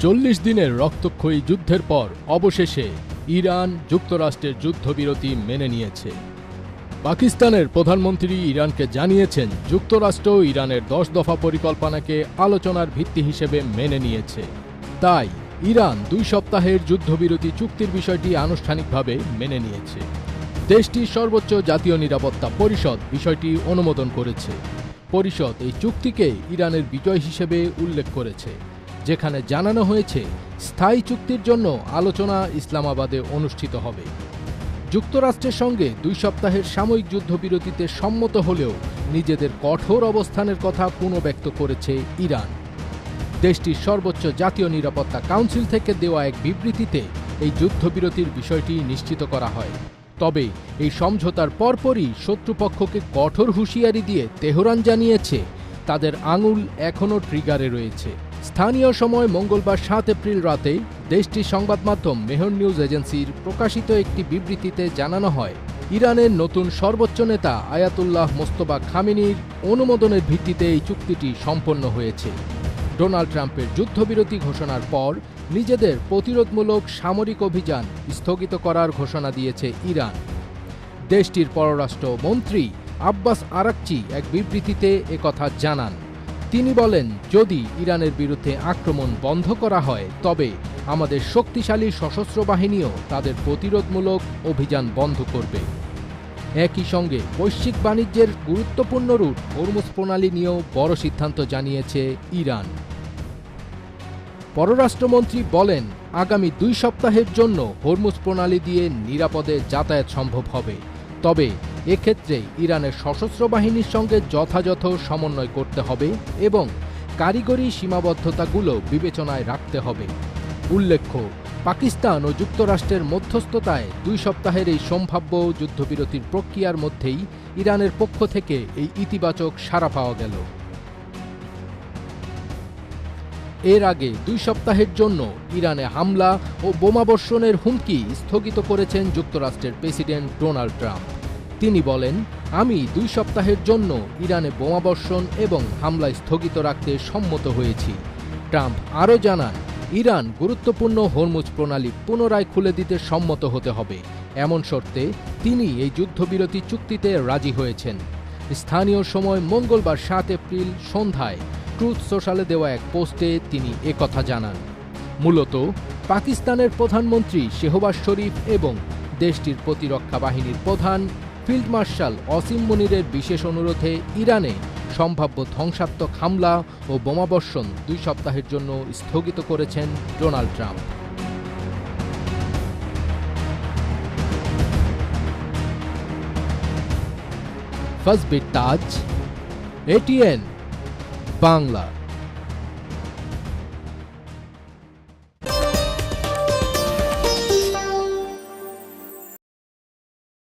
40 দিনের রক্তক্ষয়ী যুদ্ধের পর অবশেষে ইরান যুক্তরাষ্ট্রের যুদ্ধবিরতি মেনে নিয়েছে। পাকিস্তানের প্রধানমন্ত্রী ইরানকে জানিয়েছেন যুক্তরাষ্ট্র ইরানের 10 দফা পরিকল্পনাকে আলোচনার ভিত্তি হিসেবে মেনে নিয়েছে। তাই ইরান 2 সপ্তাহের যুদ্ধবিরতি চুক্তির বিষয়টি আনুষ্ঠানিকভাবে মেনে নিয়েছে। দেশটির সর্বোচ্চ জাতীয় নিরাপত্তা পরিষদ বিষয়টি অনুমোদন করেছে। পরিষদ এই চুক্তিকে ইরানের বিজয় হিসেবে উল্লেখ করেছে, যেখানে জানানো হয়েছে স্থায়ী চুক্তির জন্য আলোচনা ইসলামাবাদে অনুষ্ঠিত হবে। যুক্তরাষ্ট্রের সঙ্গে 2 সপ্তাহের সাময়িক যুদ্ধবিরতিতে সম্মত হলেও নিজেদের কঠোর অবস্থানের কথা পুনর্ব্যক্ত করেছে ইরান। দেশটির সর্বোচ্চ জাতীয় নিরাপত্তা কাউন্সিল থেকে দেওয়া এক বিবৃতিতে এই যুদ্ধবিরতির বিষয়টি নিশ্চিত করা হয়। তবে এই সমঝোতার পরপরই শত্রুপক্ষকে কঠোর হুঁশিয়ারি দিয়ে তেহরান জানিয়েছে তাদের আঙুল এখনও ট্রিগারে রয়েছে। স্থানীয় সময় মঙ্গলবার 7 এপ্রিল রাতে দেশটির সংবাদ মাধ্যম মেহর নিউজ এজেন্সির প্রকাশিত একটি বিবৃতিতে জানানো হয়, ইরানের নতুন সর্বোচ্চ নেতা আয়াতুল্লাহ মোস্তফা খামেনির অনুমোদনের ভিত্তিতে এই চুক্তিটি সম্পন্ন হয়েছে। ডোনাল্ড ট্রাম্পের যুদ্ধবিরতি ঘোষণার পর নিজেদের প্রতিরোধমূলক সামরিক অভিযান স্থগিত করার ঘোষণা দিয়েছে ইরান। দেশটির পররাষ্ট্র মন্ত্রী আব্বাস আরাকচি এক বিবৃতিতে একথা জানান। তিনি বলেন, যদি ইরানের বিরুদ্ধে আক্রমণ বন্ধ করা হয় তবে আমাদের শক্তিশালী সশস্ত্র বাহিনীও তাদের প্রতিরোধমূলক অভিযান বন্ধ করবে। একই সঙ্গে বৈশ্বিক বাণিজ্যের গুরুত্বপূর্ণ রুট হরমুজ প্রণালী নিয়েও বড় সিদ্ধান্ত জানিয়েছে ইরান। পররাষ্ট্রমন্ত্রী বলেন, আগামী 2 সপ্তাহের জন্য হরমুজ প্রণালী দিয়ে নিরাপদে যাতায়াত সম্ভব হবে। তবে এক্ষেত্রে ইরানের সশস্ত্র বাহিনীর সঙ্গে যথাযথ সমন্বয় করতে হবে এবং কারিগরি সীমাবদ্ধতাগুলো বিবেচনায় রাখতে হবে। উল্লেখ্য, পাকিস্তান ও যুক্তরাষ্ট্রের মধ্যস্থতায় 2 সপ্তাহের এই সম্ভাব্য যুদ্ধবিরতির প্রক্রিয়ার মধ্যেই ইরানের পক্ষ থেকে এই ইতিবাচক সাড়া পাওয়া গেল। এর আগে 2 সপ্তাহের জন্য ইরানে হামলা ও বোমাবর্ষণের হুমকি স্থগিত করেছেন যুক্তরাষ্ট্রের প্রেসিডেন্ট ডোনাল্ড ট্রাম্প। তিনি বলেন, আমি 2 সপ্তাহের জন্য ইরানে বোমাবর্ষণ এবং হামলা স্থগিত রাখতে সম্মত হয়েছি। ট্রাম্প আরও জানান, ইরান গুরুত্বপূর্ণ হরমুজ প্রণালী পুনরায় খুলে দিতে সম্মত হতে হবে, এমন শর্তে তিনি এই যুদ্ধবিরতি চুক্তিতে রাজি হয়েছেন। স্থানীয় সময় মঙ্গলবার 7 এপ্রিল সন্ধ্যায় ট্রুথ সোশ্যালে দেওয়া এক পোস্টে তিনি একথা জানান। মূলত পাকিস্তানের প্রধানমন্ত্রী শেহবাজ শরীফ এবং দেশটির প্রতিরক্ষা বাহিনীর প্রধান ফিল্ড মার্শাল অসিম মুনিরের বিশেষ অনুরোধে ইরানে সম্ভাব্য ধ্বংসাত্মক হামলা ও বোমাবর্ষণ 2 সপ্তাহের জন্য স্থগিত করেছেন ডোনাল্ড ট্রাম্প। ফাজবির তাজ, এটিএন বাংলা।